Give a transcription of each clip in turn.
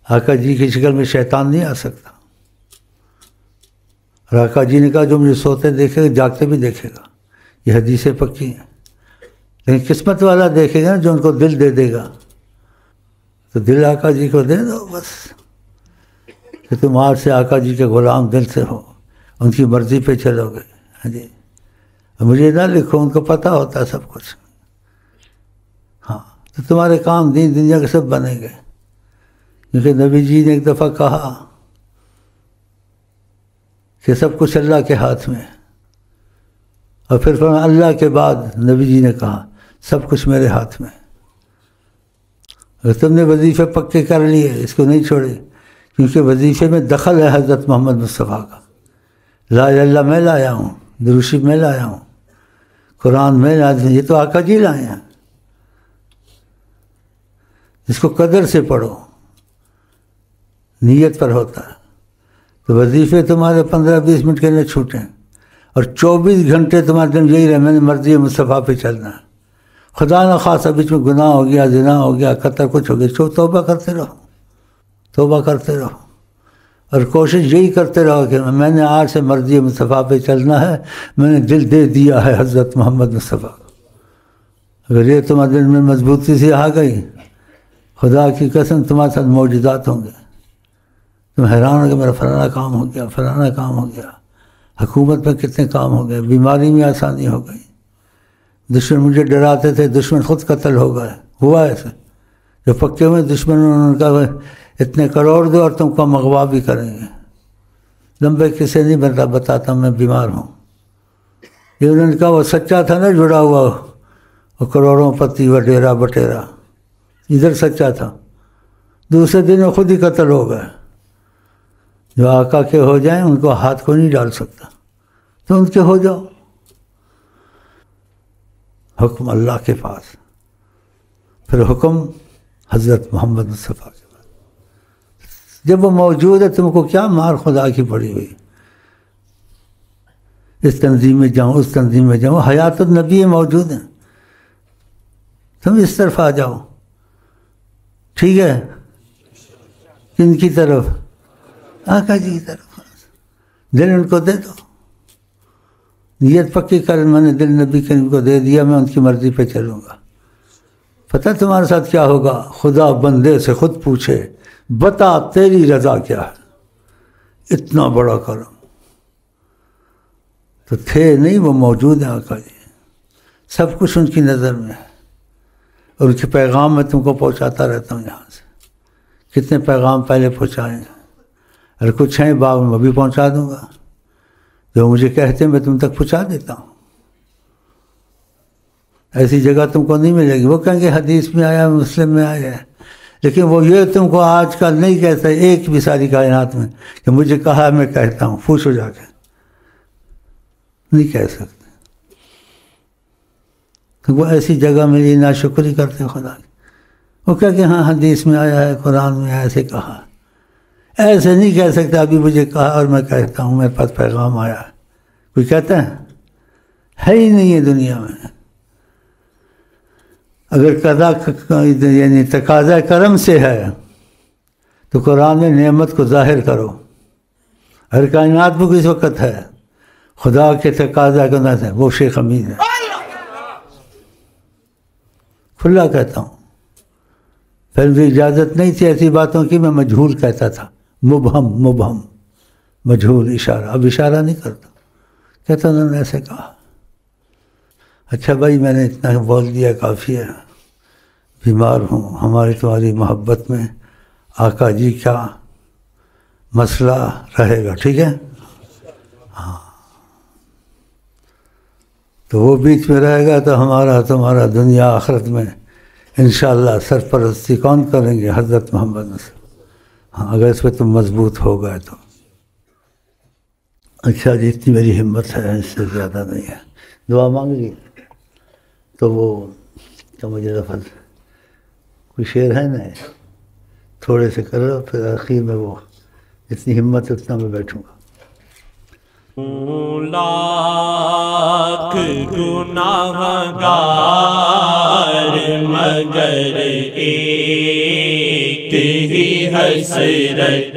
آقا جی کی شکل میں شیطان نہیں آ سکتا. اور آقا جی نے کہا جو مجھے سوتے دیکھے گا جاگتے بھی دیکھے گا. یہ حدیثیں پکی ہیں. لیکن قسمت والا دیکھے گا جو ان کو دل دے دے گا. تو دل آقا جی کو دے دو بس، کہ تم آج سے آقا جی کے غلام دل سے ہو، ان کی مرضی پہ چلو گے. ہاں جی، مجھے نہ لکھو، ان کو پتہ ہوتا ہے سب کچھ. ہاں، تو تمہارے کام دین دنیا کے سب بنیں گے. کیونکہ نبی جی نے ایک دفعہ کہا کہ سب کچھ اللہ کے ہاتھ میں، اور پھر فرمایا اللہ کے بعد نبی جی نے کہا سب کچھ میرے ہاتھ میں. اگر تم نے وظیفے پکے کر لیے، اس کو نہیں چھوڑے، کیونکہ وظیفے میں دخل ہے حضرت محمد مصطفیٰ کا. لا الہ الا اللہ میں لایا ہوں، درود شریف میں لایا ہوں، قرآن میں لایا ہوں، یہ تو آقا جی لائے ہیں. جس کو قدر سے پڑھو، نیت پر ہوتا ہے. تو وظیفے تمہارے 15-20 منٹ کے لیے چھوٹیں، اور 24 گھنٹے تمہارے دن یہی رہے میں نے مرضی مصطفیٰ پہ چلنا ہے. خدا نہ خاصا بیچ میں گناہ ہو گیا، زنا ہو گیا، قتل کچھ ہو گیا، توبہ کرتے رہو، توبہ کرتے رہو. اور کوشش یہی کرتے رہو کہ میں نے آج سے مرضی مصطفیٰ پہ چلنا ہے، میں نے دل دے دیا ہے حضرت محمد مصطفیٰ. اگر یہ تمہارے دل میں مضبوطی سے آ گئی، خدا کی قسم تمہارے ساتھ معجزات ہوں گے. تم حیران ہو کہ میرا فلانا کام ہو گیا، فلانا کام ہو گیا، حکومت میں کتنے کام ہو گئے، بیماری میں آسانی ہو گئی. دشمن مجھے ڈراتے تھے، دشمن خود قتل ہو گئے. ہوا ایسے جو پکے ہوئے دشمن، انہوں نے کہا اتنے کروڑ دو اور تم کو ہم اغوا بھی کریں گے. لمبے قصے نہیں بتاتا، میں بیمار ہوں. یہ انہوں نے کہا وہ سچا تھا نا جڑا ہوا، وہ کروڑوں پتی وڈیرا بٹیرا، ادھر سچا تھا. دوسرے دن وہ خود ہی قتل ہو گئے. جو آقا کے ہو جائیں ان کو ہاتھ کو نہیں ڈال سکتا، تو ان کے ہو جاؤ. حکم اللہ کے پاس، پھر حکم حضرت محمد مصطفیٰ کے پاس. جب وہ موجود ہے تم کو کیا مار خدا کی پڑی ہوئی، اس تنظیم میں جاؤں اس تنظیم میں جاؤں. حیات النبی موجود ہیں، تم اس طرف آ جاؤ. ٹھیک ہے، کن کی طرف؟ آقا جی کی طرف. دل ان کو دے دو، نیت پکی کر، میں نے دل نبی کریم کو دے دیا، میں ان کی مرضی پہ چلوں گا. پتہ تمہارے ساتھ کیا ہوگا؟ خدا بندے سے خود پوچھے بتا تیری رضا کیا ہے. اتنا بڑا کرم تو تھے نہیں، وہ موجود ہیں آقا جی. سب کچھ ان کی نظر میں ہے، اور ان کے پیغام میں تم کو پہنچاتا رہتا ہوں. یہاں سے کتنے پیغام پہلے پہنچائے ہیں، اگر کچھ ہیں باغ میں بھی پہنچا دوں گا. جو مجھے کہتے ہیں میں تم تک پہنچا دیتا ہوں. ایسی جگہ تم کو نہیں ملے گی. وہ کہیں گے حدیث میں آیا، مسلم میں آیا ہے، لیکن وہ یہ تم کو آج کل نہیں کہتا ایک بھی ساری کائنات میں کہ مجھے کہا میں کہتا ہوں. پوچھو جا کے، نہیں کہہ سکتے. وہ ایسی جگہ میری ناشکری کرتے خدا کی. وہ کہہ کہ ہاں حدیث میں آیا ہے، قرآن میں ایسے کہا. ایسے نہیں کہہ سکتا ابھی مجھے کہا اور میں کہتا ہوں میرے پاس پیغام آیا ہے. کوئی کہتا ہے ہی نہیں ہے دنیا میں. اگر قضا یعنی تقاضا کرم سے ہے تو قرآن میں نعمت کو ظاہر کرو. ہر کائنات میں کس وقت ہے، خدا کے تقاضا کرنا ہے. وہ شیخ امین ہے، کھلا کہتا ہوں. پھر بھی اجازت نہیں تھی ایسی باتوں کی، میں مجہول کہتا تھا. مبہم مجہول اشارہ. اب اشارہ نہیں کرتا، کہتا انہوں نے ایسے کہا. اچھا بھائی میں نے اتنا بول دیا کافی ہے. بیمار ہوں. ہماری تمہاری محبت میں آقا جی کا مسئلہ رہے گا، ٹھیک ہے؟ ہاں، تو وہ بیچ میں رہے گا تو ہمارا تمہارا دنیا آخرت میں انشاءاللہ سرپرستی کون کریں گے؟ حضرت محمد صلی. ہاں، اگر اس پہ تم مضبوط ہو گئے تو. اچھا جی، اتنی میری ہمت ہے، اس سے زیادہ نہیں ہے. دعا مانگ لی تو وہ تو مجھے لفظ کوئی شعر ہے نا، تھوڑے سے کرو، پھر آخر میں وہ اتنی ہمت اتنا میں بیٹھوں گا. لاکھ گناہ گار مگر ایک ہی حسرت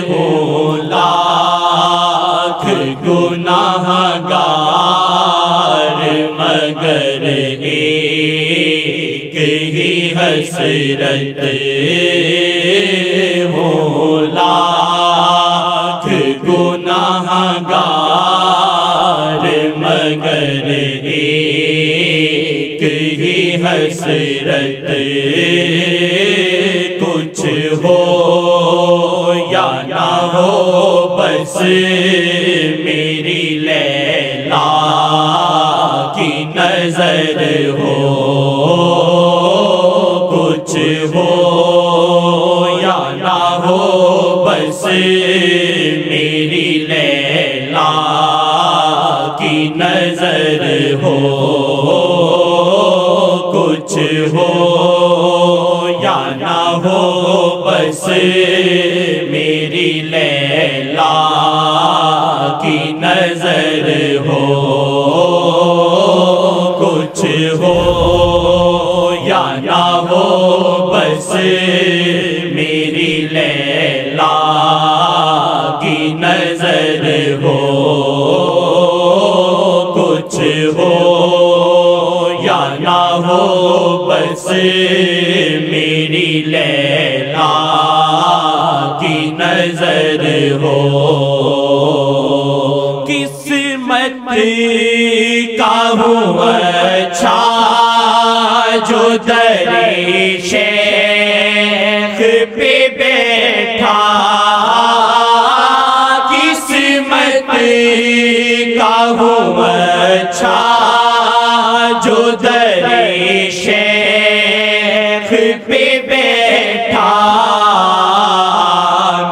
ہوں لاکھ گناہ گار مگر ایک ہی حسرت ہوں لاکھ گناہ گار مگر ایک ہی حسرت کچھ ہو یا نہ ہو بس میری لیلا کی نظر ہو کچھ ہو یا نہ ہو بس میری لیلا کی نظر ہو کچھ ہو یا نہ ہو بس میری لیلا کی نظر ہو کچھ ہو یا نہ ہو بس میری لیلا کی نظر ہو کچھ ہو یا نہ ہو بس میری لیلا کی نظر ہو قسمت کا ہوں اچھا جو در شیخ پہ بیٹھا قسمت کا ہوں اچھا جو در شیخ پہ بیٹھا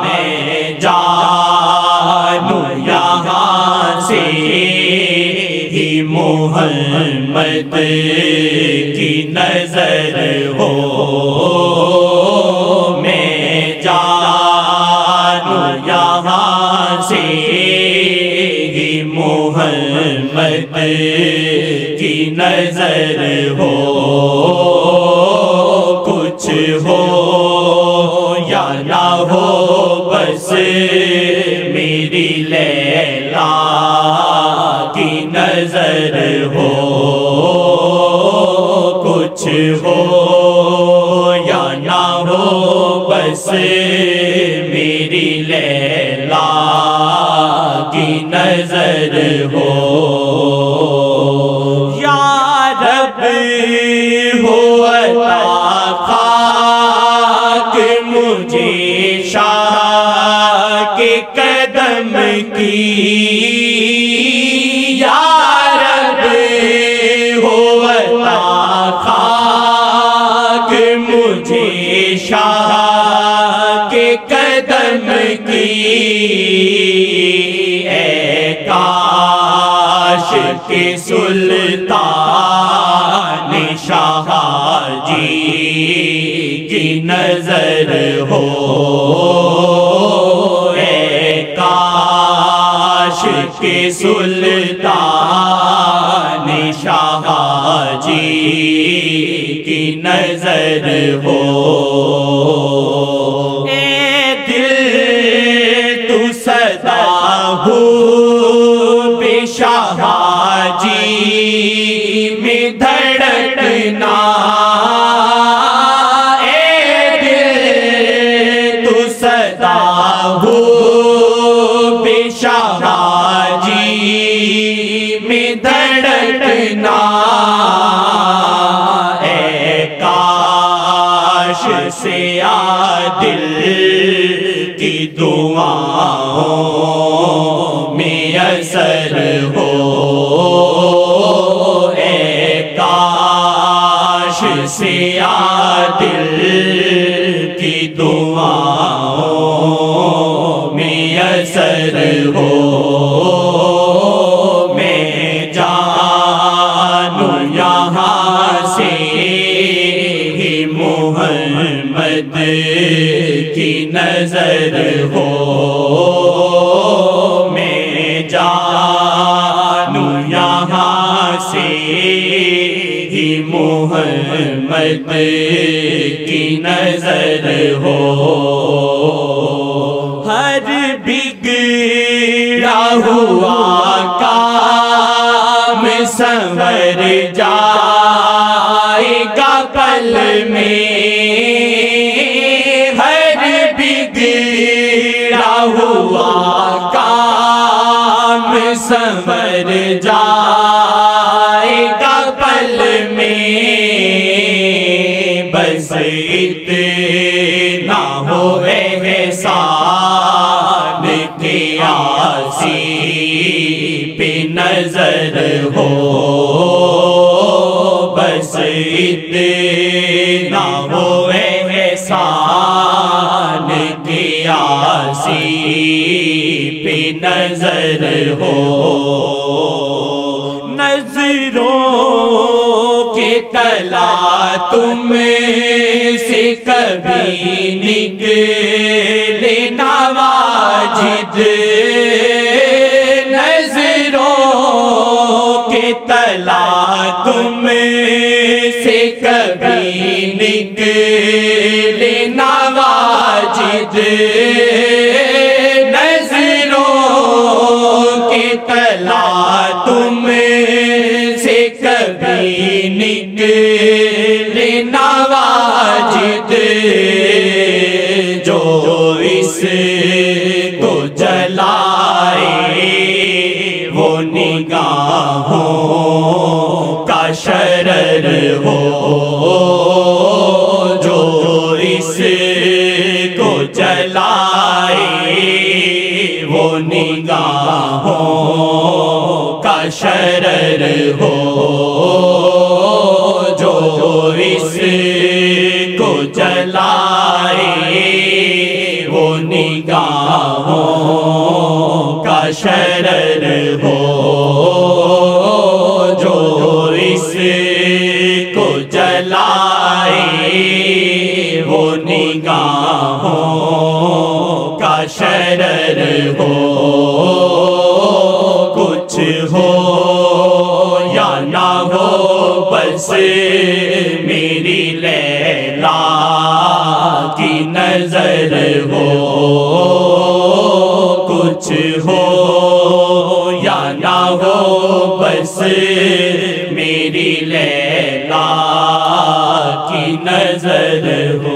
میں جانوں یہاں سے ہی محمد کی نظر ہو میں جانوں یہاں سے ہی محمد کی نظر ہو کچھ ہو یا نہ ہو بس میری لیلا کی نظر ہو کچھ ہو یا نہ ہو بس میری لیلا کی نظر ہو یا رب ہو عطا خاک مجھے شاہ کے قدم کی یا رب ہو عطا خاک مجھے شاہ کے قدم کی اے کاش کے سلطان شاہ جی کی نظر ہو اے کاش کے سلطان شاہ جی کی نظر ہو اے دل تو صدا ہو بے شاہ جی میں دھڑکنا اے دل تو صدا ہو بے شاہ جی میں دھڑکنا اے کاش سے دل کی دعاؤں میں اثر ہو اے کاش سے دل کی دعاؤں میں اثر ہو میں جانوں یہاں سے ہی محمد کی نظر ہو میں جانوں یہاں سے ہی محمد کی نظر ہو، ہر بگڑا ہوا کام سنور جائے گا پل میں، ہر بگڑا ہوا کام سنور جائے گا پل میں، بس اتنا ہو احسان کہ عاصی پہ نظر ہو، بس اتنا ہو احسان کہ عاصی پہ نظر ہو، نظروں کے تلا تم سے کبھی نکلے نہ واجد، نظروں کے تلا تم سے کبھی نکلے نہ واجد، نظروں کے تلا تم سے کبھی نکلے نہ واجد، جو اس کو جلائے وہ نگاہوں کا شرر ہو، جو اس کو جلائے وہ نگاہوں کا شرر ہو، جو اس کو جلائے وہ نگاہوں کا شرر ہو، جو اس کو جلائے وہ نگاہوں کا شرر ہو، کچھ ہو یا نہ ہو بس میری لیلا کی نظر ہو، کچھ ہو یا نہ ہو بس میری لیلا کی نظر ہو۔